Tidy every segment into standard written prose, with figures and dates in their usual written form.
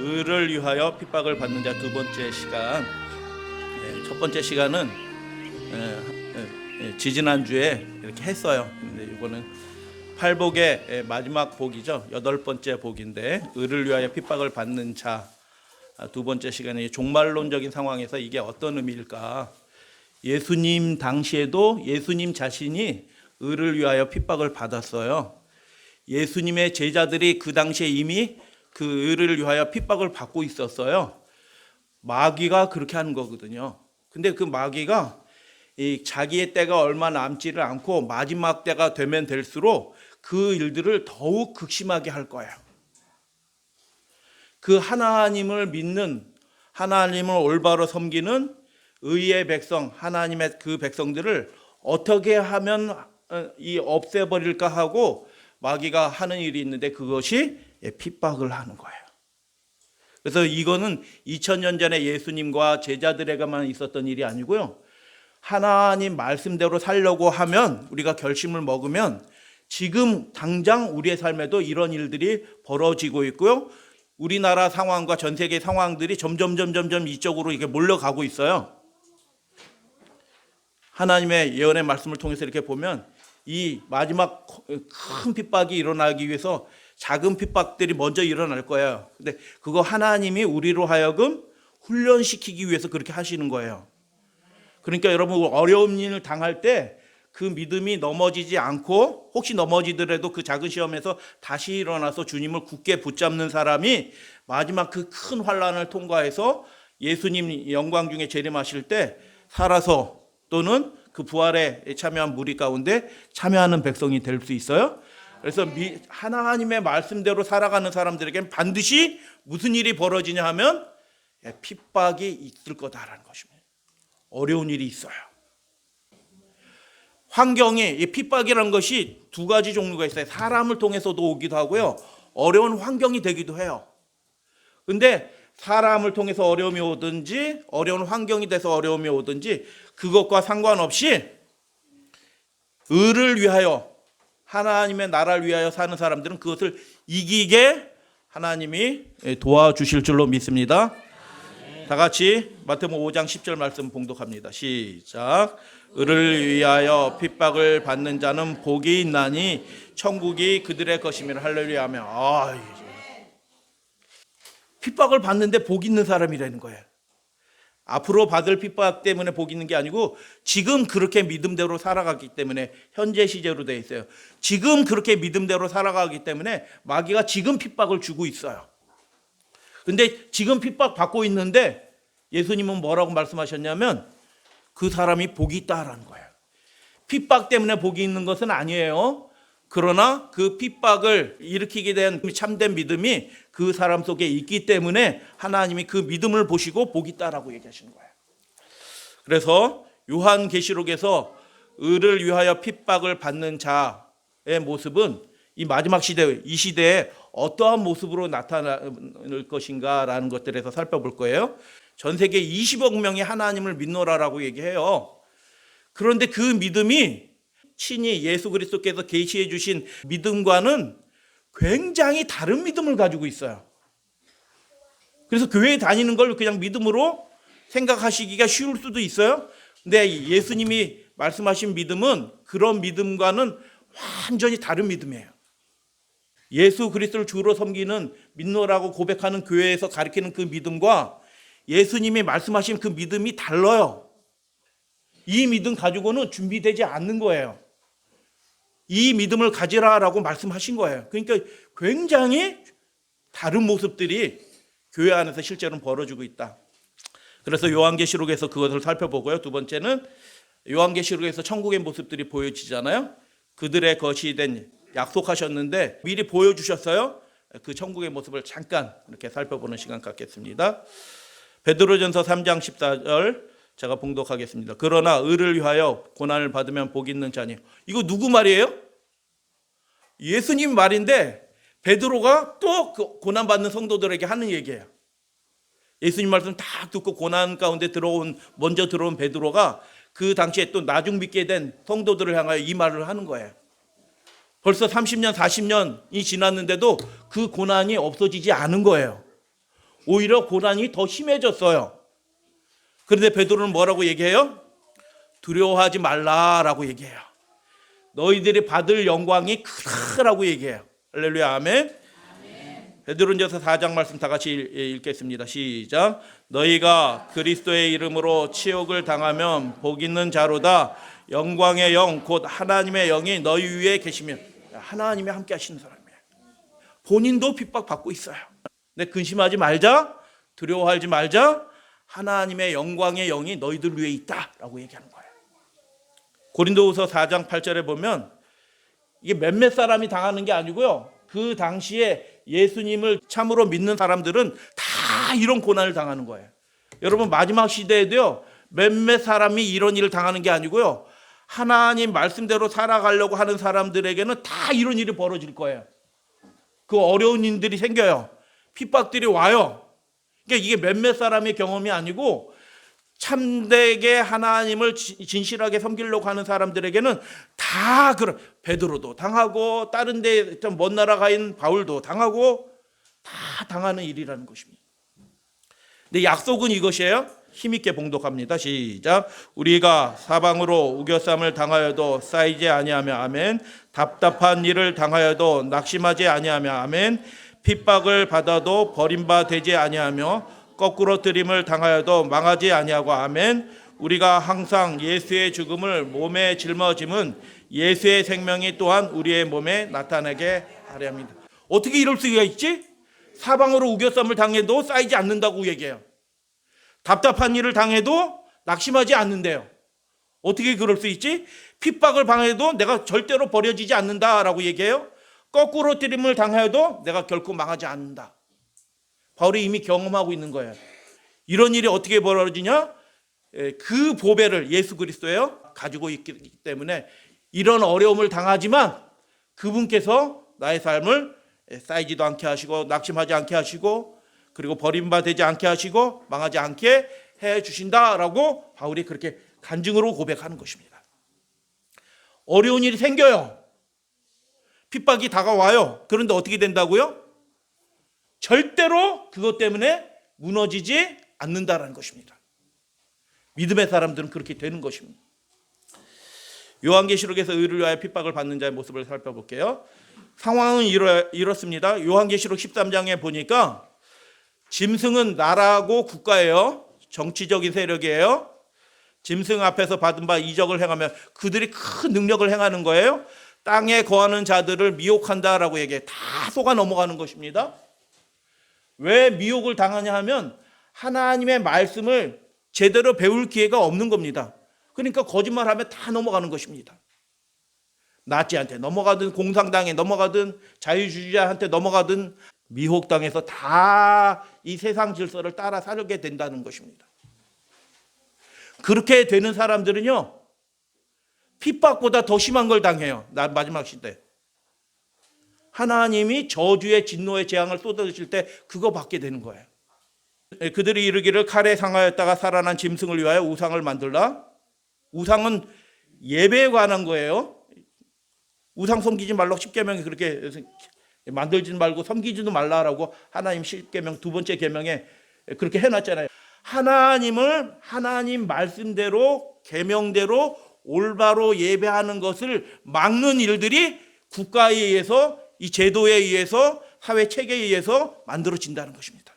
의를 위하여 핍박을 받는 자 두 번째 시간. 첫 번째 시간은 지지난주에 이렇게 했어요. 근데 이거는 팔복의 마지막 복이죠. 여덟 번째 복인데, 의를 위하여 핍박을 받는 자 두 번째 시간에 종말론적인 상황에서 이게 어떤 의미일까? 예수님 당시에도 예수님 자신이 의를 위하여 핍박을 받았어요. 예수님의 제자들이 그 당시에 이미 그 의를 위하여 핍박을 받고 있었어요. 마귀가 그렇게 하는 거거든요. 근데 그 마귀가 이 자기의 때가 얼마 남지를 않고 마지막 때가 되면 될수록 그 일들을 더욱 극심하게 할 거예요. 그 하나님을 믿는, 하나님을 올바로 섬기는 의의 백성, 하나님의 그 백성들을 어떻게 하면 없애버릴까 하고 마귀가 하는 일이 있는데, 그것이 핍박을 하는 거예요. 그래서 이거는 2000년 전에 예수님과 제자들에게만 있었던 일이 아니고요, 하나님 말씀대로 살려고 하면, 우리가 결심을 먹으면 지금 당장 우리의 삶에도 이런 일들이 벌어지고 있고요, 우리나라 상황과 전 세계 상황들이 점점 이쪽으로 이렇게 몰려가고 있어요. 하나님의 예언의 말씀을 통해서 이렇게 보면 이 마지막 큰 핍박이 일어나기 위해서 작은 핍박들이 먼저 일어날 거예요. 근데 그거 하나님이 우리로 하여금 훈련시키기 위해서 그렇게 하시는 거예요. 그러니까 여러분, 어려운 일을 당할 때 그 믿음이 넘어지지 않고, 혹시 넘어지더라도 그 작은 시험에서 다시 일어나서 주님을 굳게 붙잡는 사람이 마지막 그 큰 환난을 통과해서 예수님 영광 중에 재림하실 때 살아서, 또는 그 부활에 참여한 무리 가운데 참여하는 백성이 될 수 있어요. 그래서 하나님의 말씀대로 살아가는 사람들에게는 반드시 무슨 일이 벌어지냐 하면 핍박이 있을 거다라는 것입니다. 어려운 일이 있어요. 환경이, 이 핍박이라는 것이 두 가지 종류가 있어요. 사람을 통해서도 오기도 하고요, 어려운 환경이 되기도 해요. 근데 사람을 통해서 어려움이 오든지 어려운 환경이 돼서 어려움이 오든지 그것과 상관없이 의를 위하여, 하나님의 나라를 위하여 사는 사람들은 그것을 이기게 하나님이 도와주실 줄로 믿습니다. 다 같이 마태복음 5장 10절 말씀 봉독합니다. 시작. 의를 위하여 핍박을 받는 자는 복이 있나니 천국이 그들의 것임이라. 할렐루야 하며, 핍박을 받는데 복 있는 사람이라는 거예요. 앞으로 받을 핍박 때문에 복 있는 게 아니고 지금 그렇게 믿음대로 살아가기 때문에, 현재 시제로 되어 있어요. 지금 그렇게 믿음대로 살아가기 때문에 마귀가 지금 핍박을 주고 있어요. 근데 지금 핍박 받고 있는데 예수님은 뭐라고 말씀하셨냐면 그 사람이 복이 있다라는 거예요. 핍박 때문에 복이 있는 것은 아니에요. 그러나 그 핍박을 일으키게 된 참된 믿음이 그 사람 속에 있기 때문에 하나님이 그 믿음을 보시고 복이 있다라고 얘기하시는 거예요. 그래서 요한계시록에서 의를 위하여 핍박을 받는 자의 모습은 이 마지막 시대, 이 시대에 어떠한 모습으로 나타날 것인가라는 것들에서 살펴볼 거예요. 전 세계 20억 명이 하나님을 믿노라라고 얘기해요. 그런데 그 믿음이 친히 예수 그리스도께서 계시해 주신 믿음과는 굉장히 다른 믿음을 가지고 있어요. 그래서 교회에 다니는 걸 그냥 믿음으로 생각하시기가 쉬울 수도 있어요. 근데 예수님이 말씀하신 믿음은 그런 믿음과는 완전히 다른 믿음이에요. 예수 그리스도를 주로 섬기는, 믿노라고 고백하는 교회에서 가르치는 그 믿음과 예수님이 말씀하신 그 믿음이 달라요. 이 믿음 가지고는 준비되지 않는 거예요. 이 믿음을 가지라라고 말씀하신 거예요. 그러니까 굉장히 다른 모습들이 교회 안에서 실제로는 벌어지고 있다. 그래서 요한계시록에서 그것을 살펴보고요. 두 번째는 요한계시록에서 천국의 모습들이 보여지잖아요. 그들의 것이 된 약속하셨는데 미리 보여주셨어요. 그 천국의 모습을 잠깐 이렇게 살펴보는 시간 갖겠습니다. 베드로전서 3장 14절 제가 봉독하겠습니다. 그러나 의를 위하여 고난을 받으면 복 있는 자니. 이거 누구 말이에요? 예수님 말인데 베드로가 또 그 고난받는 성도들에게 하는 얘기예요. 예수님 말씀 딱 듣고 고난 가운데 먼저 들어온 베드로가 그 당시에 또 나중 믿게 된 성도들을 향하여 이 말을 하는 거예요. 벌써 30년, 40년이 지났는데도 그 고난이 없어지지 않은 거예요. 오히려 고난이 더 심해졌어요. 그런데 베드로는 뭐라고 얘기해요? 두려워하지 말라라고 얘기해요. 너희들이 받을 영광이 크다라고 얘기해요. 할렐루야, 아멘. 베드로전서 4장 말씀 다 같이 읽겠습니다. 시작. 너희가 그리스도의 이름으로 치욕을 당하면 복 있는 자로다. 영광의 영 곧 하나님의 영이 너희 위에 계시면, 하나님이 함께 하시는 사람이에요. 본인도 핍박받고 있어요. 근데 근심하지 말자, 두려워하지 말자, 하나님의 영광의 영이 너희들 위에 있다라고 얘기하는 거예요. 고린도후서 4장 8절에 보면 이게 몇몇 사람이 당하는 게 아니고요, 그 당시에 예수님을 참으로 믿는 사람들은 다 이런 고난을 당하는 거예요. 여러분, 마지막 시대에도요, 몇몇 사람이 이런 일을 당하는 게 아니고요, 하나님 말씀대로 살아가려고 하는 사람들에게는 다 이런 일이 벌어질 거예요. 그 어려운 일들이 생겨요. 핍박들이 와요. 그러니까 이게 몇몇 사람의 경험이 아니고 참되게 하나님을 진실하게 섬기려고 하는 사람들에게는 다 그런, 베드로도 당하고 다른 데 좀 먼 나라 가 있는 바울도 당하고 다 당하는 일이라는 것입니다. 근데 약속은 이것이에요. 힘있게 봉독합니다. 시작. 우리가 사방으로 우겨쌈을 당하여도 쌓이지 아니하며 아멘. 답답한 일을 당하여도 낙심하지 아니하며 아멘. 핍박을 받아도 버림받지 아니하며 거꾸로 뜨림을 당하여도 망하지 아니하고 아멘. 우리가 항상 예수의 죽음을 몸에 짊어짐은 예수의 생명이 또한 우리의 몸에 나타나게 하려 합니다. 어떻게 이럴 수가 있지? 사방으로 우겨쌈을 당해도 쌓이지 않는다고 얘기해요. 답답한 일을 당해도 낙심하지 않는데요. 어떻게 그럴 수 있지? 핍박을 당해도 내가 절대로 버려지지 않는다라고 얘기해요. 거꾸로 뜨림을 당해도 내가 결코 망하지 않는다. 바울이 이미 경험하고 있는 거예요. 이런 일이 어떻게 벌어지냐? 그 보배를 예수 그리스도예요 가지고 있기 때문에 이런 어려움을 당하지만 그분께서 나의 삶을 쌓이지도 않게 하시고 낙심하지 않게 하시고 그리고 버림받지 않게 하시고 망하지 않게 해 주신다라고 바울이 그렇게 간증으로 고백하는 것입니다. 어려운 일이 생겨요. 핍박이 다가와요. 그런데 어떻게 된다고요? 절대로 그것 때문에 무너지지 않는다라는 것입니다. 믿음의 사람들은 그렇게 되는 것입니다. 요한계시록에서 의를 위하여 핍박을 받는 자의 모습을 살펴볼게요. 상황은 이렇습니다. 요한계시록 13장에 보니까 짐승은 나라고 국가예요. 정치적인 세력이에요. 짐승 앞에서 받은 바 이적을 행하며 그들이 큰 능력을 행하는 거예요. 땅에 거하는 자들을 미혹한다라고 얘기해. 다 속아 넘어가는 것입니다. 왜 미혹을 당하냐 하면 하나님의 말씀을 제대로 배울 기회가 없는 겁니다. 그러니까 거짓말하면 다 넘어가는 것입니다. 나치한테 넘어가든 공산당에 넘어가든 자유주의자한테 넘어가든 미혹당해서 다 이 세상 질서를 따라 살게 된다는 것입니다. 그렇게 되는 사람들은요, 핍박보다 더 심한 걸 당해요. 마지막 시대. 하나님이 저주의 진노의 재앙을 쏟아주실 때 그거 받게 되는 거예요. 그들이 이르기를 칼에 상하였다가 살아난 짐승을 위하여 우상을 만들라. 우상은 예배에 관한 거예요. 우상 섬기지 말라고 십계명이 그렇게 만들지 말고 섬기지도 말라라고 하나님 십계명 두 번째 계명에 그렇게 해놨잖아요. 하나님을 하나님 말씀대로 계명대로 올바로 예배하는 것을 막는 일들이 국가에 의해서 이 제도에 의해서 사회 체계에 의해서 만들어진다는 것입니다.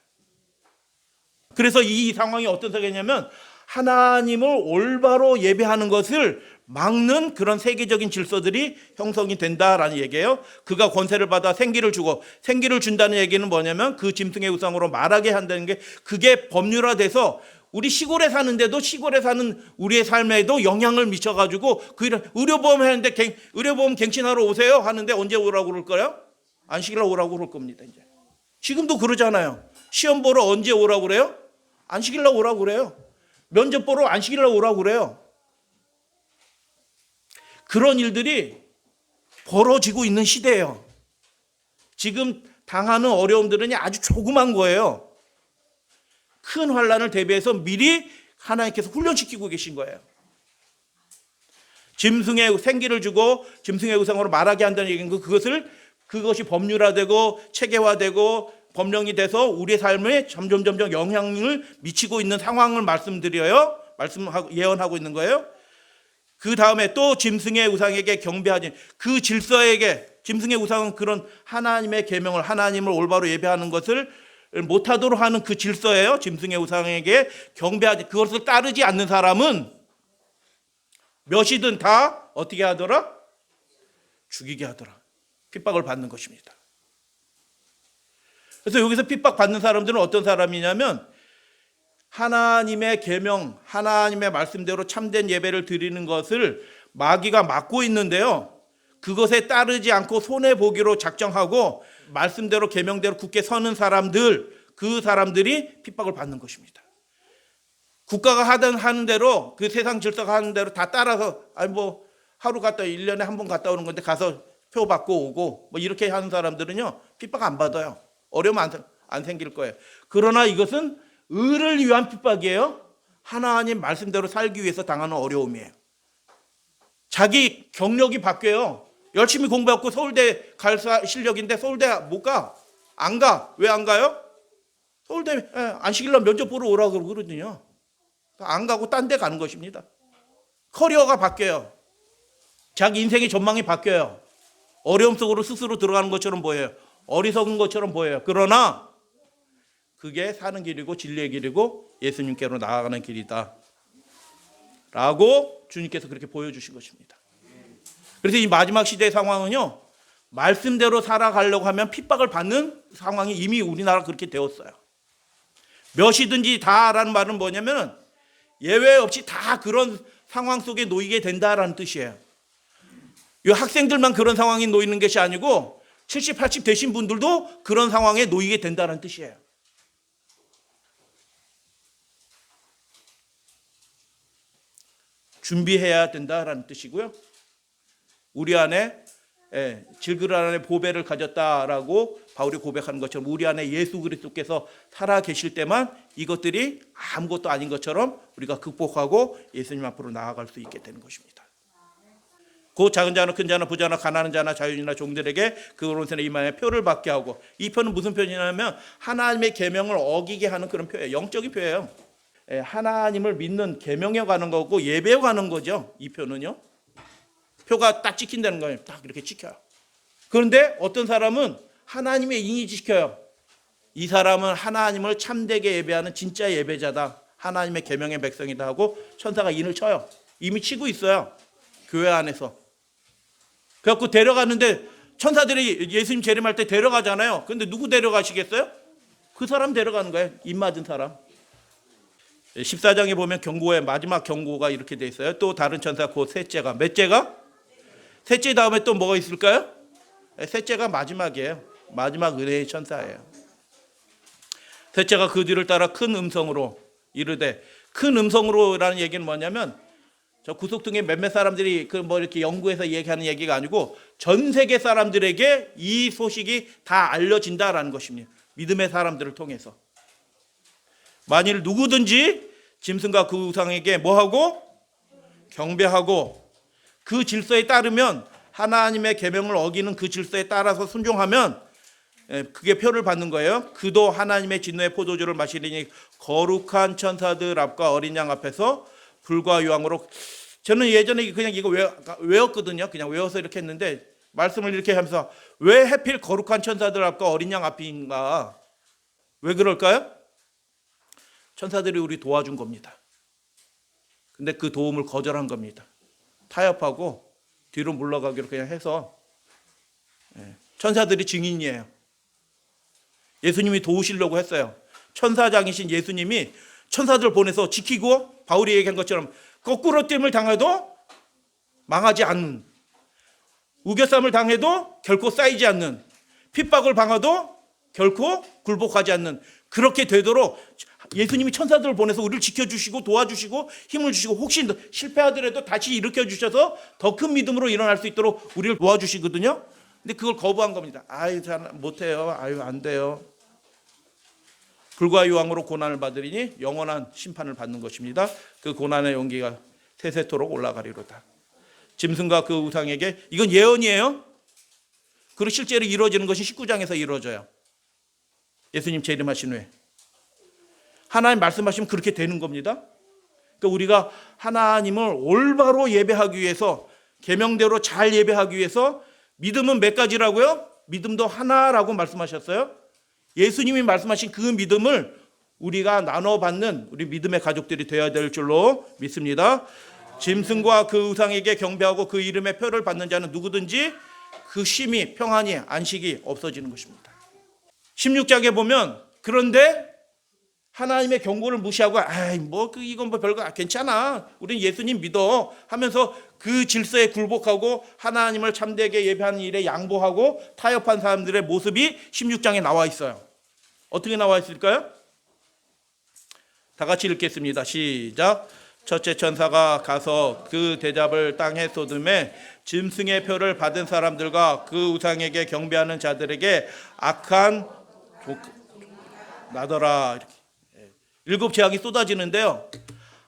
그래서 이 상황이 어떤 상황이냐면 하나님을 올바로 예배하는 것을 막는 그런 세계적인 질서들이 형성이 된다라는 얘기예요. 그가 권세를 받아 생기를 주고, 생기를 준다는 얘기는 뭐냐면 그 짐승의 우상으로 말하게 한다는 게 그게 법률화돼서 우리 시골에 사는데도 시골에 사는 우리의 삶에도 영향을 미쳐가지고 그 의료보험 하는데 의료보험 갱신하러 오세요 하는데 언제 오라고 그럴 거예요? 안식일날 오라고 그럴 겁니다. 이제 지금도 그러잖아요. 시험 보러 언제 오라고 그래요? 안식일날 오라고 그래요. 면접 보러 안식일날 오라고 그래요. 그런 일들이 벌어지고 있는 시대예요. 지금 당하는 어려움들은 아주 조그만 거예요. 큰 환난을 대비해서 미리 하나님께서 훈련시키고 계신 거예요. 짐승의 생기를 주고 짐승의 우상으로 말하게 한다는 얘기는 그것이 법률화되고 체계화되고 법령이 돼서 우리의 삶에 점점 영향을 미치고 있는 상황을 말씀드려요. 예언하고 있는 거예요. 그 다음에 또 짐승의 우상에게 경배하지, 그 질서에게, 짐승의 우상은 그런 하나님의 계명을, 하나님을 올바로 예배하는 것을 못하도록 하는 그 질서예요. 짐승의 우상에게 경배하지, 그것을 따르지 않는 사람은 몇이든 다 어떻게 하더라? 죽이게 하더라. 핍박을 받는 것입니다. 그래서 여기서 핍박받는 사람들은 어떤 사람이냐면 하나님의 계명, 하나님의 말씀대로 참된 예배를 드리는 것을 마귀가 막고 있는데요, 그것에 따르지 않고 손해보기로 작정하고 말씀대로 계명대로 굳게 서는 사람들, 그 사람들이 핍박을 받는 것입니다. 국가가 하는 대로, 그 세상 질서가 하는 대로 다 따라서, 아니 뭐 하루 갔다 1년에 한 번 갔다 오는 건데 가서 표 받고 오고 뭐 이렇게 하는 사람들은요 핍박 안 받아요. 어려움 안 생길 거예요. 그러나 이것은 의를 위한 핍박이에요. 하나님 말씀대로 살기 위해서 당하는 어려움이에요. 자기 경력이 바뀌어요. 열심히 공부하고 서울대 갈 실력인데 서울대 못 가. 안 가. 왜 안 가요? 서울대 안 시키려면 면접 보러 오라고 그러거든요. 안 가고 딴 데 가는 것입니다. 커리어가 바뀌어요. 자기 인생의 전망이 바뀌어요. 어려움 속으로 스스로 들어가는 것처럼 보여요. 어리석은 것처럼 보여요. 그러나 그게 사는 길이고 진리의 길이고 예수님께로 나아가는 길이다 라고 주님께서 그렇게 보여주신 것입니다. 그래서 이 마지막 시대의 상황은요, 말씀대로 살아가려고 하면 핍박을 받는 상황이 이미 우리나라 그렇게 되었어요. 몇이든지 다라는 말은 뭐냐면 예외 없이 다 그런 상황 속에 놓이게 된다라는 뜻이에요. 이 학생들만 그런 상황에 놓이는 것이 아니고 70, 80 되신 분들도 그런 상황에 놓이게 된다는 뜻이에요. 준비해야 된다라는 뜻이고요. 우리 안에 질그릇 안에 보배를 가졌다라고 바울이 고백하는 것처럼 우리 안에 예수 그리스도께서 살아 계실 때만 이것들이 아무것도 아닌 것처럼 우리가 극복하고 예수님 앞으로 나아갈 수 있게 되는 것입니다. 그 작은 자나 큰 자나 부자나 가난한 자나 자유인이나 종들에게 그 오른손에 이마에 표를 받게 하고, 이 표는 무슨 표냐면 하나님의 계명을 어기게 하는 그런 표예요. 영적인 표예요. 하나님을 믿는 계명에 가는 거고 예배에 가는 거죠. 이 표는요. 표가 딱 찍힌다는 거예요. 딱 이렇게 찍혀요. 그런데 어떤 사람은 하나님의 인이 지켜요. 이 사람은 하나님을 참되게 예배하는 진짜 예배자다, 하나님의 계명의 백성이다 하고 천사가 인을 쳐요. 이미 치고 있어요. 교회 안에서. 그래갖고 데려갔는데 천사들이 예수님 재림할 때 데려가잖아요. 근데 누구 데려가시겠어요? 그 사람 데려가는 거예요. 입 맞은 사람. 14장에 보면 경고의 마지막 경고가 이렇게 돼 있어요. 또 다른 천사 곧 셋째가, 몇째가? 셋째 다음에 또 뭐가 있을까요? 셋째가 마지막이에요. 마지막 은혜의 천사예요. 셋째가 그 뒤를 따라 큰 음성으로 이르되, 큰 음성으로라는 얘기는 뭐냐면 저 구석등에 몇몇 사람들이 그 뭐 이렇게 연구해서 얘기하는 얘기가 아니고 전 세계 사람들에게 이 소식이 다 알려진다라는 것입니다. 믿음의 사람들을 통해서. 만일 누구든지 짐승과 그 우상에게 뭐하고? 경배하고 그 질서에 따르면, 하나님의 계명을 어기는 그 질서에 따라서 순종하면 그게 표를 받는 거예요. 그도 하나님의 진노의 포도주를 마시리니 거룩한 천사들 앞과 어린 양 앞에서 불과 유황으로. 저는 예전에 그냥 이거 외웠거든요. 그냥 외워서 이렇게 했는데 말씀을 이렇게 하면서 왜 하필 거룩한 천사들 앞과 어린 양 앞인가? 왜 그럴까요? 천사들이 우리 도와준 겁니다. 근데 그 도움을 거절한 겁니다. 타협하고 뒤로 물러가기로 그냥 해서. 천사들이 증인이에요. 예수님이 도우시려고 했어요. 천사장이신 예수님이 천사들 보내서 지키고, 바울이 얘기한 것처럼 거꾸로 됨을 당해도 망하지 않는, 우겨쌈을 당해도 결코 쌓이지 않는, 핍박을 당해도 결코 굴복하지 않는, 그렇게 되도록 예수님이 천사들을 보내서 우리를 지켜주시고 도와주시고 힘을 주시고, 혹시 실패하더라도 다시 일으켜주셔서 더 큰 믿음으로 일어날 수 있도록 우리를 도와주시거든요. 근데 그걸 거부한 겁니다. 아유, 잘 못해요. 아유, 안 돼요. 불과 유황으로 고난을 받으리니 영원한 심판을 받는 것입니다. 그 고난의 용기가 세세토록 올라가리로다. 짐승과 그 우상에게, 이건 예언이에요. 그리고 실제로 이루어지는 것이 19장에서 이루어져요. 예수님 재림하신 후에. 하나님 말씀하시면 그렇게 되는 겁니다. 그러니까 우리가 하나님을 올바로 예배하기 위해서, 계명대로 잘 예배하기 위해서 믿음은 몇 가지라고요? 믿음도 하나라고 말씀하셨어요. 예수님이 말씀하신 그 믿음을 우리가 나눠받는 우리 믿음의 가족들이 되어야 될 줄로 믿습니다. 짐승과 그 우상에게 경배하고 그 이름의 표를 받는 자는 누구든지 그 쉼이, 평안이, 안식이 없어지는 것입니다. 16장에 보면 그런데 하나님의 경고를 무시하고 이건 별거 괜찮아, 우린 예수님 믿어 하면서 그 질서에 굴복하고 하나님을 참되게 예배하는 일에 양보하고 타협한 사람들의 모습이 16장에 나와 있어요. 어떻게 나와 있을까요? 다 같이 읽겠습니다. 시작. 첫째 천사가 가서 그 대접을 땅에 쏟음에 짐승의 표를 받은 사람들과 그 우상에게 경배하는 자들에게 악한 나더라. 이렇게. 7 재앙이 쏟아지는데요,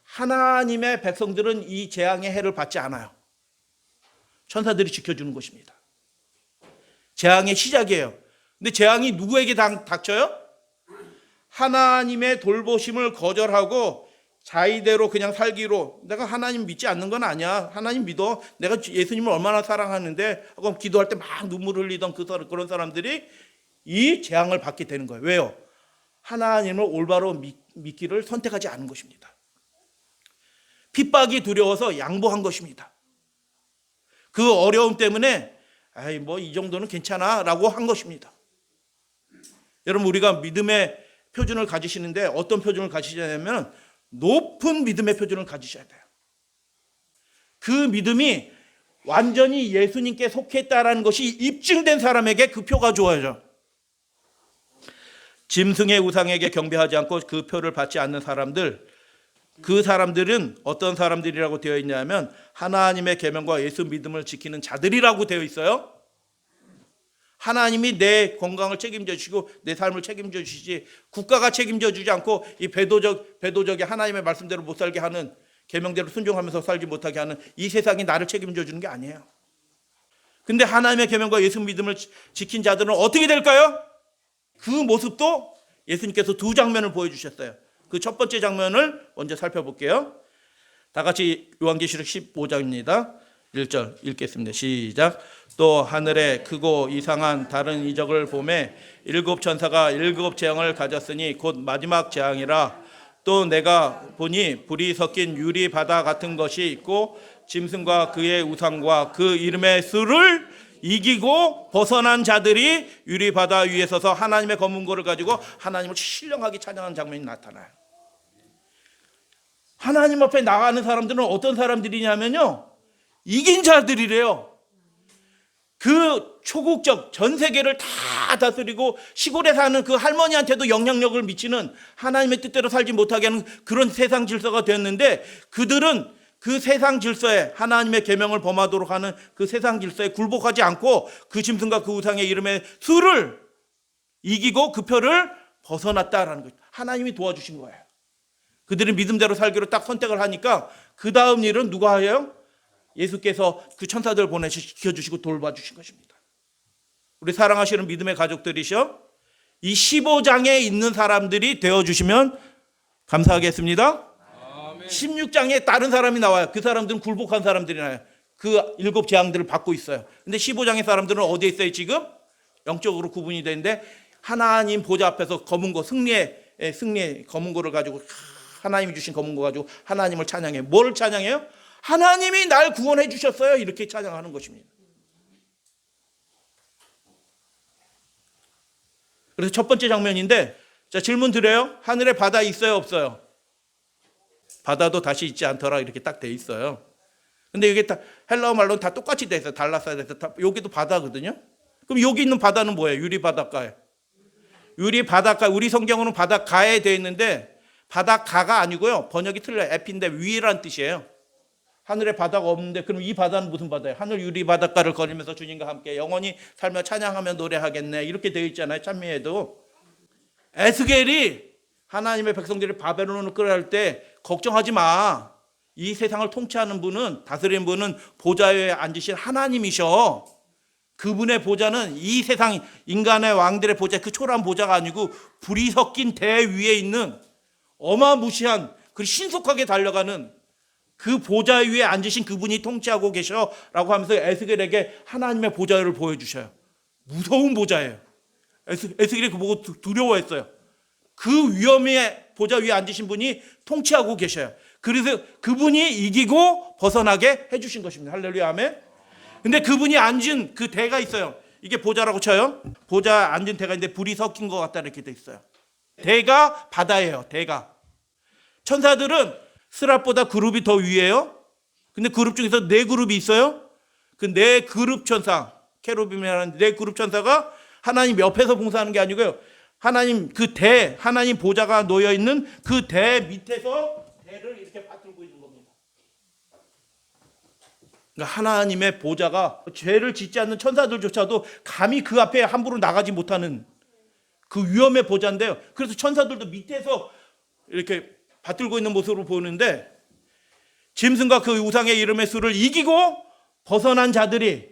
하나님의 백성들은 이 재앙의 해를 받지 않아요. 천사들이 지켜주는 것입니다. 재앙의 시작이에요. 근데 재앙이 누구에게 닥쳐요? 하나님의 돌보심을 거절하고 자의대로 그냥 살기로, 내가 하나님 믿지 않는 건 아니야, 하나님 믿어, 내가 예수님을 얼마나 사랑하는데 하고 기도할 때 막 눈물 흘리던 그런 사람들이 이 재앙을 받게 되는 거예요. 왜요? 하나님을 올바로 믿기를 선택하지 않은 것입니다. 핍박이 두려워서 양보한 것입니다. 그 어려움 때문에 이 정도는 괜찮아 라고 한 것입니다. 여러분, 우리가 믿음의 표준을 가지시는데 어떤 표준을 가지시냐면 높은 믿음의 표준을 가지셔야 돼요. 그 믿음이 완전히 예수님께 속했다라는 것이 입증된 사람에게 그 표가 주어져요. 짐승의 우상에게 경배하지 않고 그 표를 받지 않는 사람들, 그 사람들은 어떤 사람들이라고 되어 있냐면 하나님의 계명과 예수 믿음을 지키는 자들이라고 되어 있어요. 하나님이 내 건강을 책임져 주시고 내 삶을 책임져 주시지, 국가가 책임져 주지 않고 이 배도적이 하나님의 말씀대로 못 살게 하는, 계명대로 순종하면서 살지 못하게 하는 이 세상이 나를 책임져 주는 게 아니에요. 근데 하나님의 계명과 예수 믿음을 지킨 자들은 어떻게 될까요? 그 모습도 예수님께서 2장면을 보여주셨어요. 그 첫 번째 장면을 먼저 살펴볼게요. 다 같이 요한계시록 15장입니다. 1절 읽겠습니다. 시작. 또 하늘에 크고 이상한 다른 이적을 보매 7 천사가 7 재앙을 가졌으니 곧 마지막 재앙이라. 또 내가 보니 불이 섞인 유리 바다 같은 것이 있고 짐승과 그의 우상과 그 이름의 수를 이기고 벗어난 자들이 유리 바다 위에 서서 하나님의 검은고를 가지고 하나님을 신령하게 찬양하는 장면이 나타나요. 하나님 앞에 나가는 사람들은 어떤 사람들이냐면요, 이긴 자들이래요. 그 초국적 전 세계를 다 다스리고 시골에 사는 그 할머니한테도 영향력을 미치는, 하나님의 뜻대로 살지 못하게 하는 그런 세상 질서가 되었는데, 그들은 그 세상 질서에, 하나님의 계명을 범하도록 하는 그 세상 질서에 굴복하지 않고 그 짐승과 그 우상의 이름의 수를 이기고 그 표를 벗어났다라는 거죠. 하나님이 도와주신 거예요. 그들이 믿음대로 살기로 딱 선택을 하니까 그 다음 일은 누가 해요? 예수께서 그 천사들 보내서 지켜주시고 돌봐주신 것입니다. 우리 사랑하시는 믿음의 가족들이셔, 이 15장에 있는 사람들이 되어주시면 감사하겠습니다. 16장에 다른 사람이 나와요. 그 사람들은 굴복한 사람들이 나와요. 그 7 재앙들을 받고 있어요. 근데 15장의 사람들은 어디에 있어요? 지금 영적으로 구분이 되는데 하나님 보좌 앞에서 검은고, 승리의 검은고를 가지고, 하나님이 주신 검은고 가지고 하나님을 찬양해요. 뭘 찬양해요? 하나님이 날 구원해 주셨어요. 이렇게 찬양하는 것입니다. 그래서 첫 번째 장면인데, 자, 질문 드려요. 하늘에 바다 있어요, 없어요? 바다도 다시 있지 않더라, 이렇게 딱 돼 있어요. 근데 이게 다 헬라어 말로는 다 똑같이 돼 있어요. 달라싸야 돼서 여기도 바다거든요. 그럼 여기 있는 바다는 뭐예요? 유리 바닷가에. 유리 바닷가, 우리 성경으로는 바닷가에 돼 있는데 바닷가가 아니고요, 번역이 틀려요. 에피인데 위란 뜻이에요. 하늘에 바다가 없는데 그럼 이 바다는 무슨 바다예요? 하늘 유리 바닷가를 걸으면서 주님과 함께 영원히 살며 찬양하며 노래하겠네, 이렇게 되어 있잖아요. 찬미에도. 에스겔이 하나님의 백성들이 바벨론을 끌어갈 때 걱정하지 마, 이 세상을 통치하는 분은, 다스리는 분은 보좌에 앉으신 하나님이셔. 그분의 보좌는 이 세상 인간의 왕들의 보좌, 그 초라한 보좌가 아니고 불이 섞인 대 위에 있는 어마무시한, 그 신속하게 달려가는 그 보좌 위에 앉으신 그분이 통치하고 계셔라고 하면서 에스겔에게 하나님의 보좌를 보여주셔요. 무서운 보좌예요. 에스겔이 그거 보고 두려워했어요. 그 위험의 보좌 위에 앉으신 분이 통치하고 계셔요. 그래서 그분이 이기고 벗어나게 해주신 것입니다. 할렐루야, 아멘. 근데 그분이 앉은 그 대가 있어요. 이게 보좌라고 쳐요. 보좌 앉은 대가 있는데 불이 섞인 것 같다 이렇게 돼 있어요. 대가 바다예요. 대가. 천사들은 스랍보다 그룹이 더 위에요. 근데 그룹 중에서 네 그룹이 있어요. 그 네 그룹 천사, 케루빔이라는 네 그룹 천사가 하나님 옆에서 봉사하는 게 아니고요. 하나님 그 대, 하나님 보좌가 놓여 있는 그 대 밑에서 대를 이렇게 받들고 있는 겁니다. 그러니까 하나님의 보좌가 죄를 짓지 않는 천사들조차도 감히 그 앞에 함부로 나가지 못하는 그 위험의 보좌인데요. 그래서 천사들도 밑에서 이렇게 받들고 있는 모습으로 보는데, 짐승과 그 우상의 이름의 수를 이기고 벗어난 자들이,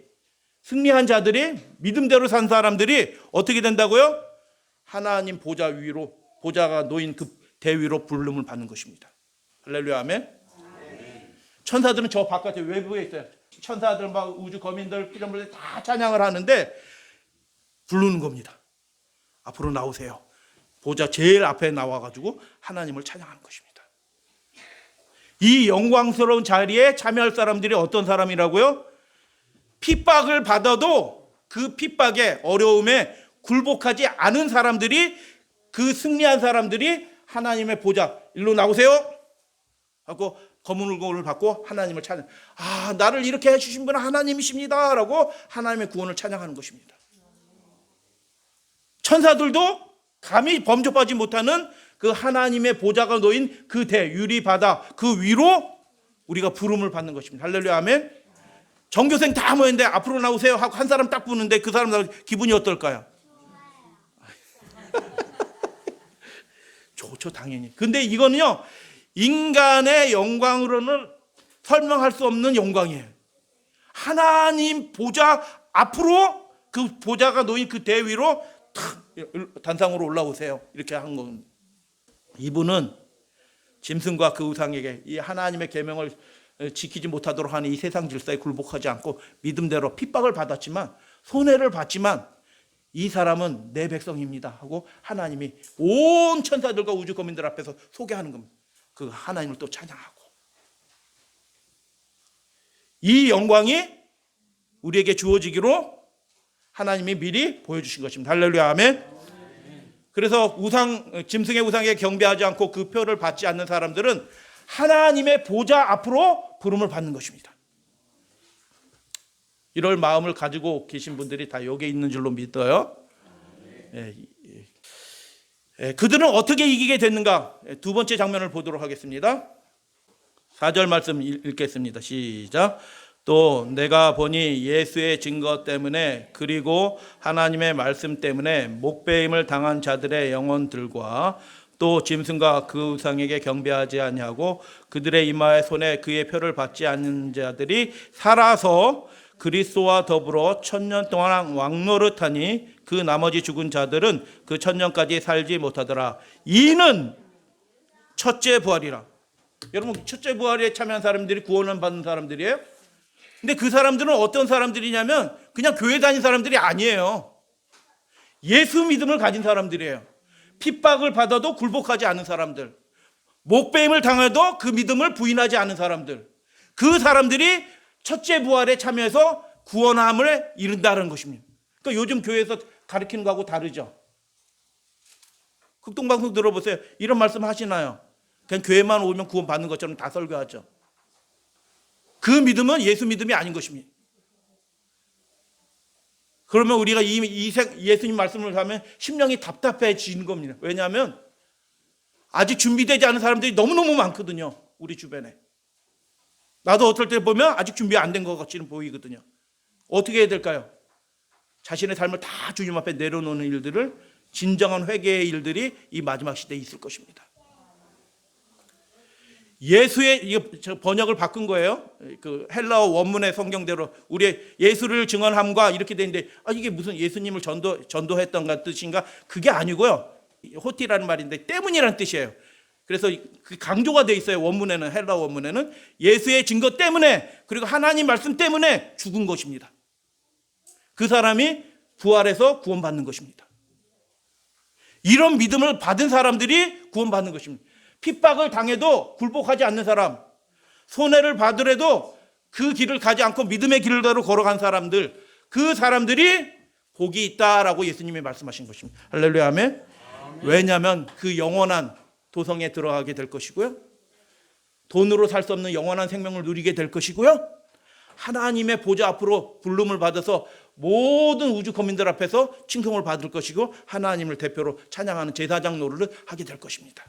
승리한 자들이, 믿음대로 산 사람들이 어떻게 된다고요? 하나님 보좌 위로, 보좌가 놓인 그 대 위로 부름을 받는 것입니다. 할렐루야, 아멘. 천사들은 저 바깥에 외부에 있어요. 천사들 막 우주 거민들 피조물들 다 찬양을 하는데 부르는 겁니다. 앞으로 나오세요. 보좌 제일 앞에 나와가지고 하나님을 찬양하는 것입니다. 이 영광스러운 자리에 참여할 사람들이 어떤 사람이라고요? 핍박을 받아도 그 핍박에, 어려움에 굴복하지 않은 사람들이, 그 승리한 사람들이 하나님의 보좌, 일로 나오세요 하고 검은 울공을 받고 하나님을 찬양. 아, 나를 이렇게 해주신 분은 하나님이십니다 라고 하나님의 구원을 찬양하는 것입니다. 천사들도 감히 범접하지 못하는 그 하나님의 보좌가 놓인 그 대, 유리 바다, 그 위로 우리가 부름을 받는 것입니다. 할렐루야, 아멘. 전교생 다 모였는데 앞으로 나오세요 하고 한 사람 딱 부르는데 그 사람 기분이 어떨까요? 좋죠, 당연히. 근데 이거는요, 인간의 영광으로는 설명할 수 없는 영광이에요. 하나님 보좌 앞으로, 그 보좌가 놓인 그 대 위로 탁 단상으로 올라오세요 이렇게 한 겁니다. 이분은 짐승과 그 우상에게 이 하나님의 계명을 지키지 못하도록 하는 이 세상 질서에 굴복하지 않고 믿음대로 핍박을 받았지만, 손해를 봤지만, 이 사람은 내 백성입니다 하고 하나님이 온 천사들과 우주 거민들 앞에서 소개하는 겁니다. 그 하나님을 또 찬양하고, 이 영광이 우리에게 주어지기로 하나님이 미리 보여주신 것입니다. 할렐루야, 아멘. 그래서 짐승의 우상에 경배하지 않고 그 표를 받지 않는 사람들은 하나님의 보좌 앞으로 부름을 받는 것입니다. 이럴 마음을 가지고 계신 분들이 다 여기에 있는 줄로 믿어요. 그들은 어떻게 이기게 됐는가? 두 번째 장면을 보도록 하겠습니다. 4절 말씀 읽겠습니다. 시작. 또 내가 보니 예수의 증거 때문에, 그리고 하나님의 말씀 때문에 목배임을 당한 자들의 영혼들과 또 짐승과 그 우상에게 경배하지 아니하고 그들의 이마에 손에 그의 표를 받지 않는 자들이 살아서 그리스도와 더불어 1000년 동안 왕노릇하니 그 나머지 죽은 자들은 그 1000년까지 살지 못하더라. 이는 첫째 부활이라. 여러분, 첫째 부활에 참여한 사람들이 구원을 받는 사람들이에요. 근데 그 사람들은 어떤 사람들이냐면 그냥 교회 다닌 사람들이 아니에요. 예수 믿음을 가진 사람들이에요. 핍박을 받아도 굴복하지 않은 사람들, 목배임을 당해도 그 믿음을 부인하지 않은 사람들, 그 사람들이 첫째 부활에 참여해서 구원함을 이룬다는 것입니다. 그러니까 요즘 교회에서 가르치는 거하고 다르죠. 극동방송 들어보세요. 이런 말씀 하시나요? 그냥 교회만 오면 구원 받는 것처럼 다 설교하죠. 그 믿음은 예수 믿음이 아닌 것입니다. 그러면 우리가 예수님 말씀을 하면 심령이 답답해지는 겁니다. 왜냐하면 아직 준비되지 않은 사람들이 너무너무 많거든요. 우리 주변에. 나도 어떨 때 보면 아직 준비 안 된 것 같이는 보이거든요. 어떻게 해야 될까요? 자신의 삶을 다 주님 앞에 내려놓는 일들을, 진정한 회개의 일들이 이 마지막 시대에 있을 것입니다. 예수의 이거 번역을 바꾼 거예요. 그 헬라어 원문의 성경대로 우리 예수를 증언함과 이렇게 되는데 이게 무슨 예수님을 전도했던가 뜻인가? 그게 아니고요. 호티라는 말인데 때문이라는 뜻이에요. 그래서 그 강조가 돼 있어요. 원문에는 헬라어 원문에는 예수의 증거 때문에 그리고 하나님 말씀 때문에 죽은 것입니다. 그 사람이 부활해서 구원받는 것입니다. 이런 믿음을 받은 사람들이 구원받는 것입니다. 핍박을 당해도 굴복하지 않는 사람, 손해를 받으려도 그 길을 가지 않고 믿음의 길대로 걸어간 사람들, 그 사람들이 복이 있다라고 예수님이 말씀하신 것입니다. 할렐루야 아멘. 왜냐하면 그 영원한 도성에 들어가게 될 것이고요, 돈으로 살 수 없는 영원한 생명을 누리게 될 것이고요, 하나님의 보좌 앞으로 부름을 받아서 모든 우주 거민들 앞에서 칭송을 받을 것이고 하나님을 대표로 찬양하는 제사장 노릇을 하게 될 것입니다.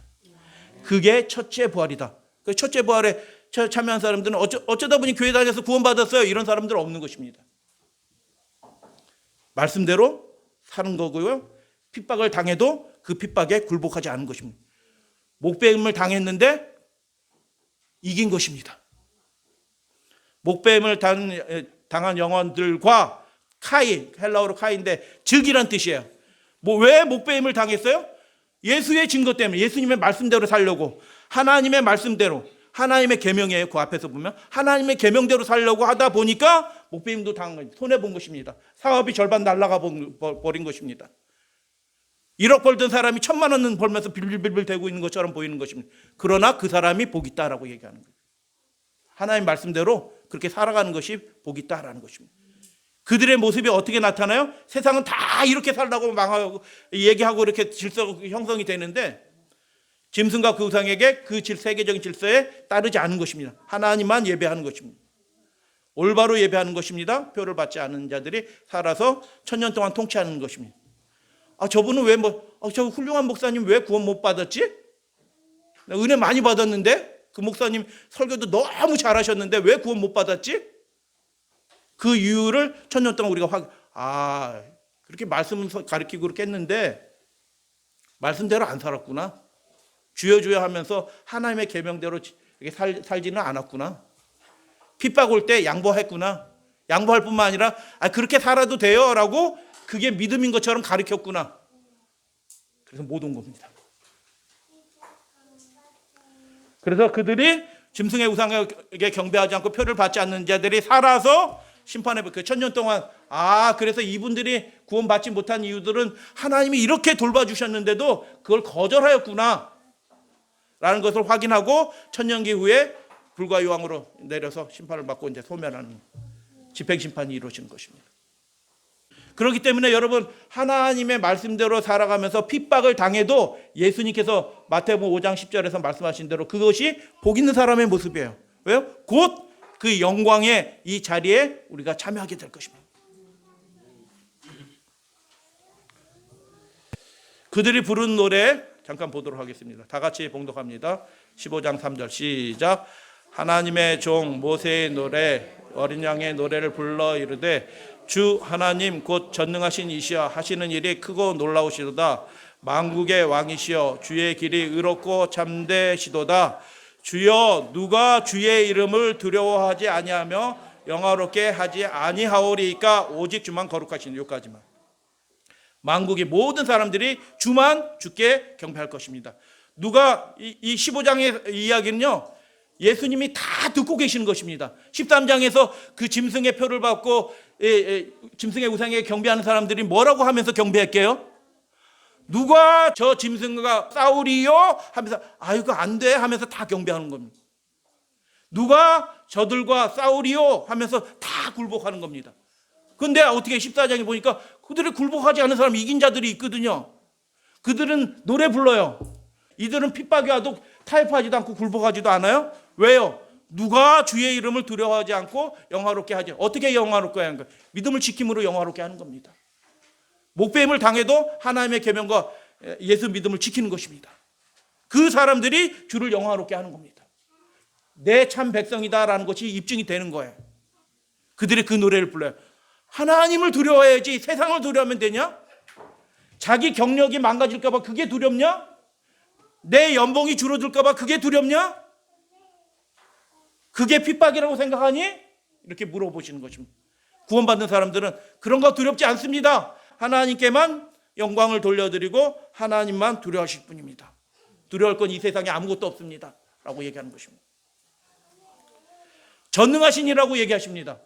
그게 첫째 부활이다. 그 첫째 부활에 참여한 사람들은 어쩌다 보니 교회 다녀서 구원받았어요, 이런 사람들은 없는 것입니다. 말씀대로 사는 거고요, 핍박을 당해도 그 핍박에 굴복하지 않은 것입니다. 목배임을 당했는데 이긴 것입니다. 목배임을 당한 영혼들과 카이, 헬라어로 카이인데 즉이란 뜻이에요. 왜 목배임을 당했어요? 예수의 증거 때문에, 예수님의 말씀대로 살려고, 하나님의 말씀대로, 하나님의 계명이에요. 그 앞에서 보면 하나님의 계명대로 살려고 하다 보니까 목배임도 당한 거예요. 손해본 것입니다. 사업이 절반 날아가 버린 것입니다. 1억 벌던 사람이 1,000만 원 벌면서 빌빌빌빌 대고 있는 것처럼 보이는 것입니다. 그러나 그 사람이 복 있다라고 얘기하는 거예요. 하나님 말씀대로 그렇게 살아가는 것이 복 있다라는 것입니다. 그들의 모습이 어떻게 나타나요? 세상은 다 이렇게 살라고 망하고 얘기하고 이렇게 질서가 형성이 되는데 짐승과 그 우상에게 그 세계적인 질서에 따르지 않은 것입니다. 하나님만 예배하는 것입니다. 올바로 예배하는 것입니다. 표를 받지 않은 자들이 살아서 1000년 동안 통치하는 것입니다. 저분은 왜 저 훌륭한 목사님 왜 구원 못 받았지? 은혜 많이 받았는데 그 목사님 설교도 너무 잘하셨는데 왜 구원 못 받았지? 그 이유를 1000년 동안 우리가 그렇게 말씀을 가르치고 그렇게 했는데 말씀대로 안 살았구나. 주여 주여 하면서 하나님의 계명대로 이렇게 살지는 않았구나. 핍박 올 때 양보했구나. 양보할 뿐만 아니라 그렇게 살아도 돼요 라고 그게 믿음인 것처럼 가르쳤구나. 그래서 못 온 겁니다. 그래서 그들이 짐승의 우상에게 경배하지 않고 표를 받지 않는 자들이 살아서 심판의 그 1000년 동안 그래서 이분들이 구원받지 못한 이유들은 하나님이 이렇게 돌봐주셨는데도 그걸 거절하였구나 라는 것을 확인하고 천년기 후에 불과 요항으로 내려서 심판을 받고 이제 소멸하는 집행심판이 이루어지는 것입니다. 그렇기 때문에 여러분, 하나님의 말씀대로 살아가면서 핍박을 당해도 예수님께서 마태복음 5장 10절에서 말씀하신 대로 그것이 복 있는 사람의 모습이에요. 왜요? 곧 그 영광의 이 자리에 우리가 참여하게 될 것입니다. 그들이 부른 노래 잠깐 보도록 하겠습니다. 다 같이 봉독합니다. 15장 3절 시작. 하나님의 종 모세의 노래, 어린 양의 노래를 불러 이르되 주 하나님 곧 전능하신 이시여 하시는 일이 크고 놀라우시도다. 만국의 왕이시여 주의 길이 의롭고 참되시도다. 주여 누가 주의 이름을 두려워하지 아니하며 영화롭게 하지 아니하오리이까 오직 주만 거룩하신. 여기까지만. 만국의 모든 사람들이 주께 경배할 것입니다. 누가 이 15장의 이야기는요, 예수님이 다 듣고 계시는 것입니다. 13장에서 그 짐승의 표를 받고 짐승의 우상에 경배하는 사람들이 뭐라고 하면서 경배할게요? 누가 저 짐승과 싸우리요? 하면서 이거 안 돼 하면서 다 경배하는 겁니다. 누가 저들과 싸우리요? 하면서 다 굴복하는 겁니다. 그런데 어떻게 14장에 보니까 그들이 굴복하지 않은 사람, 이긴 자들이 있거든요. 그들은 노래 불러요. 이들은 핍박이 와도 타협하지도 않고 굴복하지도 않아요. 왜요? 누가 주의 이름을 두려워하지 않고 영화롭게 하지. 어떻게 영화롭게 하는 거예요? 믿음을 지킴으로 영화롭게 하는 겁니다. 목배임을 당해도 하나님의 계명과 예수 믿음을 지키는 것입니다. 그 사람들이 주를 영화롭게 하는 겁니다. 내 참 백성이다라는 것이 입증이 되는 거예요. 그들이 그 노래를 불러요. 하나님을 두려워해야지 세상을 두려워하면 되냐? 자기 경력이 망가질까 봐 그게 두렵냐? 내 연봉이 줄어들까 봐 그게 두렵냐? 그게 핍박이라고 생각하니? 이렇게 물어보시는 것입니다. 구원받는 사람들은 그런 거 두렵지 않습니다. 하나님께만 영광을 돌려드리고 하나님만 두려워하실 뿐입니다. 두려울 건 이 세상에 아무것도 없습니다 라고 얘기하는 것입니다. 전능하신이라고 얘기하십니다.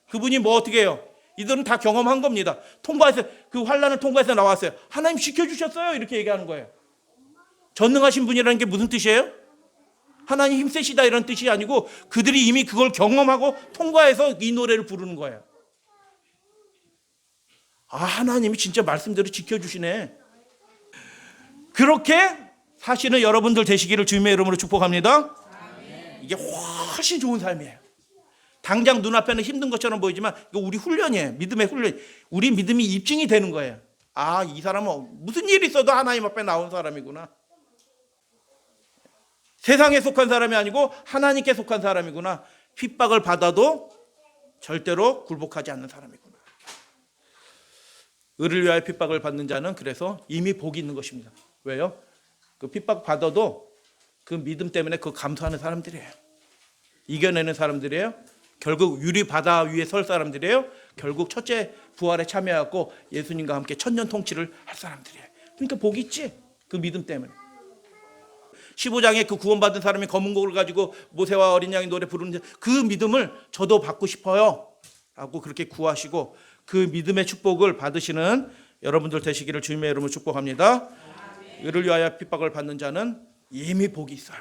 그분이 뭐 어떻게 해요? 이들은 다 경험한 겁니다. 통과해서, 그 환난을 통과해서 나왔어요. 하나님 지켜주셨어요 이렇게 얘기하는 거예요. 전능하신 분이라는 게 무슨 뜻이에요? 하나님 힘세시다 이런 뜻이 아니고 그들이 이미 그걸 경험하고 통과해서 이 노래를 부르는 거예요. 아, 하나님이 진짜 말씀대로 지켜주시네. 그렇게 사실은 여러분들 되시기를 주님의 이름으로 축복합니다. 이게 훨씬 좋은 삶이에요. 당장 눈앞에는 힘든 것처럼 보이지만 이거 우리 훈련이에요. 믿음의 훈련. 우리 믿음이 입증이 되는 거예요. 아, 이 사람은 무슨 일이 있어도 하나님 앞에 나온 사람이구나. 세상에 속한 사람이 아니고 하나님께 속한 사람이구나. 핍박을 받아도 절대로 굴복하지 않는 사람이구나. 의를 위하여 핍박을 받는 자는 그래서 이미 복이 있는 것입니다. 왜요? 그 핍박 받아도 그 믿음 때문에 그 감수하는 사람들이에요. 이겨내는 사람들이에요. 결국 유리 바다 위에 설 사람들이에요. 결국 첫째 부활에 참여하고 예수님과 함께 천년 통치를 할 사람들이에요. 그러니까 복이 있지. 그 믿음 때문에. 15장에 그 구원받은 사람이 검은 곡을 가지고 모세와 어린 양의 노래 부르는 그 믿음을 저도 받고 싶어요 라고 그렇게 구하시고 그 믿음의 축복을 받으시는 여러분들 되시기를 주님의 이름으로 축복합니다. 의를 위하여 핍박을 받는 자는 이미 복이 있어요.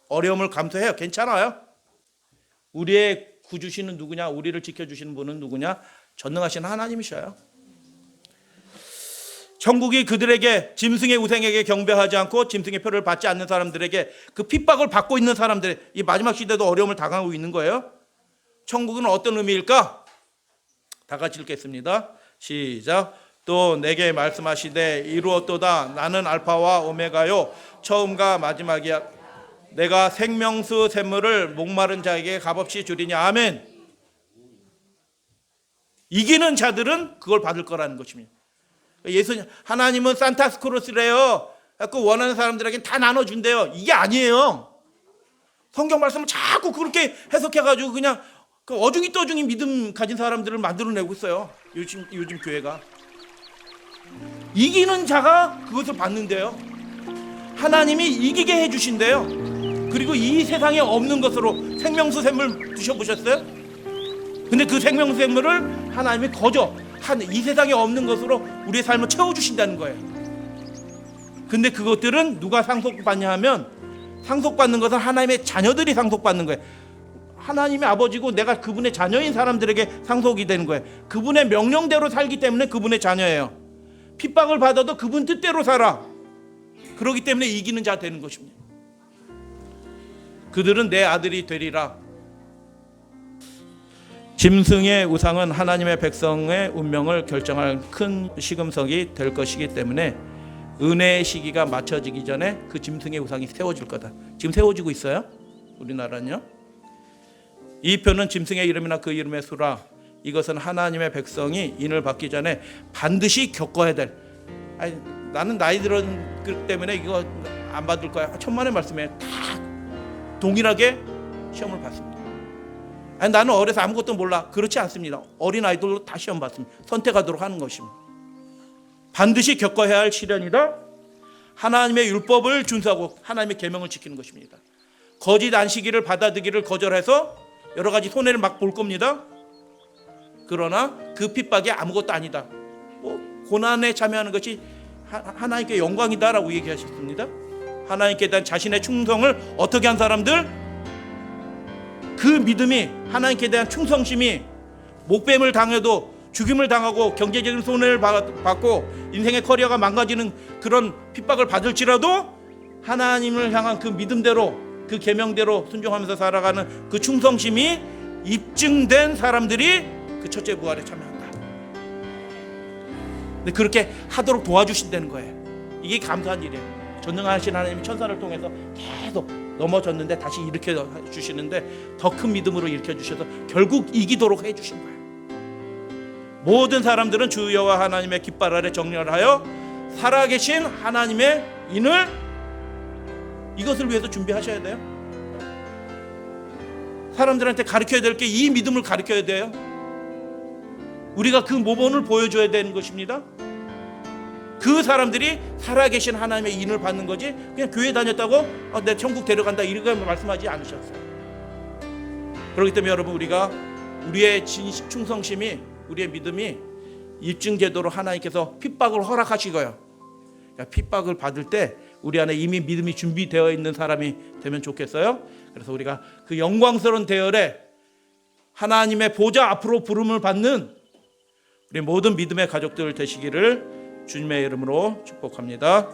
어려움을 감수해요. 괜찮아요. 우리의 구주시는 누구냐? 우리를 지켜주시는 분은 누구냐? 전능하신 하나님이셔요. 천국이 그들에게 짐승의 우상에게 경배하지 않고 짐승의 표를 받지 않는 사람들에게 그 핍박을 받고 있는 사람들, 이 마지막 시대도 어려움을 당하고 있는 거예요. 천국은 어떤 의미일까? 다 같이 읽겠습니다. 시작. 또 내게 말씀하시되 이루었도다. 나는 알파와 오메가요 처음과 마지막이야. 내가 생명수 샘물을 목마른 자에게 값없이 주리냐. 아멘. 이기는 자들은 그걸 받을 거라는 것입니다. 예수님, 하나님은 산타스크로스래요. 그 원하는 사람들에게 다 나눠준대요. 이게 아니에요. 성경 말씀을 자꾸 그렇게 해석해가지고 그냥 그 어중이 떠중이 믿음 가진 사람들을 만들어내고 있어요. 요즘 교회가. 이기는 자가 그것을 받는데요. 하나님이 이기게 해주신대요. 그리고 이 세상에 없는 것으로 생명수 샘물 드셔보셨어요? 근데 그 생명수 샘물을 하나님이 이 세상에 없는 것으로 우리의 삶을 채워주신다는 거예요. 근데 그것들은 누가 상속받냐 하면 상속받는 것은 하나님의 자녀들이 상속받는 거예요. 하나님의 아버지고 내가 그분의 자녀인 사람들에게 상속이 되는 거예요. 그분의 명령대로 살기 때문에 그분의 자녀예요. 핍박을 받아도 그분 뜻대로 살아. 그렇기 때문에 이기는 자 되는 것입니다. 그들은 내 아들이 되리라. 짐승의 우상은 하나님의 백성의 운명을 결정할 큰 시금석이 될 것이기 때문에 은혜의 시기가 맞춰지기 전에 그 짐승의 우상이 세워질 거다. 지금 세워지고 있어요. 우리나라는요. 이 표는 짐승의 이름이나 그 이름의 수라. 이것은 하나님의 백성이 인을 받기 전에 반드시 겪어야 될. 아니, 나는 나이 들은 그 때문에 이거 안 받을 거야. 천만의 말씀에 다 동일하게 시험을 받습니다. 아니, 나는 어려서 아무것도 몰라. 그렇지 않습니다. 어린 아이들로 다 시험 받습니다. 선택하도록 하는 것입니다. 반드시 겪어야 할 시련이다. 하나님의 율법을 준수하고 하나님의 계명을 지키는 것입니다. 거짓 안식일을 받아들이기를 거절해서 여러 가지 손해를 막 볼 겁니다. 그러나 그 핍박이 아무것도 아니다. 고난에 참여하는 것이 하나님께 영광이다라고 얘기하셨습니다. 하나님께 대한 자신의 충성을 어떻게 한 사람들? 그 믿음이, 하나님께 대한 충성심이 목뱀을 당해도 죽임을 당하고 경제적인 손해를 받고 인생의 커리어가 망가지는 그런 핍박을 받을지라도 하나님을 향한 그 믿음대로, 그 계명대로 순종하면서 살아가는 그 충성심이 입증된 사람들이 그 첫째 부활에 참여한다. 근데 그렇게 하도록 도와주신다는 거예요. 이게 감사한 일이에요. 전능하신 하나님이 천사를 통해서 계속 넘어졌는데 다시 일으켜 주시는데 더 큰 믿음으로 일으켜 주셔서 결국 이기도록 해 주신 거예요. 모든 사람들은 주 여호와 하나님의 깃발 아래 정렬하여 살아계신 하나님의 인을 이것을 위해서 준비하셔야 돼요. 사람들한테 가르쳐야 될 게 이 믿음을 가르쳐야 돼요. 우리가 그 모범을 보여줘야 되는 것입니다. 그 사람들이 살아계신 하나님의 인을 받는 거지 그냥 교회 다녔다고 내 천국 데려간다 이렇게 말씀하지 않으셨어요. 그렇기 때문에 여러분, 우리가 우리의 진심 충성심이, 우리의 믿음이 입증되도록 하나님께서 핍박을 허락하시고요, 핍박을 받을 때 우리 안에 이미 믿음이 준비되어 있는 사람이 되면 좋겠어요. 그래서 우리가 그 영광스러운 대열에 하나님의 보좌 앞으로 부름을 받는 우리 모든 믿음의 가족들 되시기를 주님의 이름으로 축복합니다.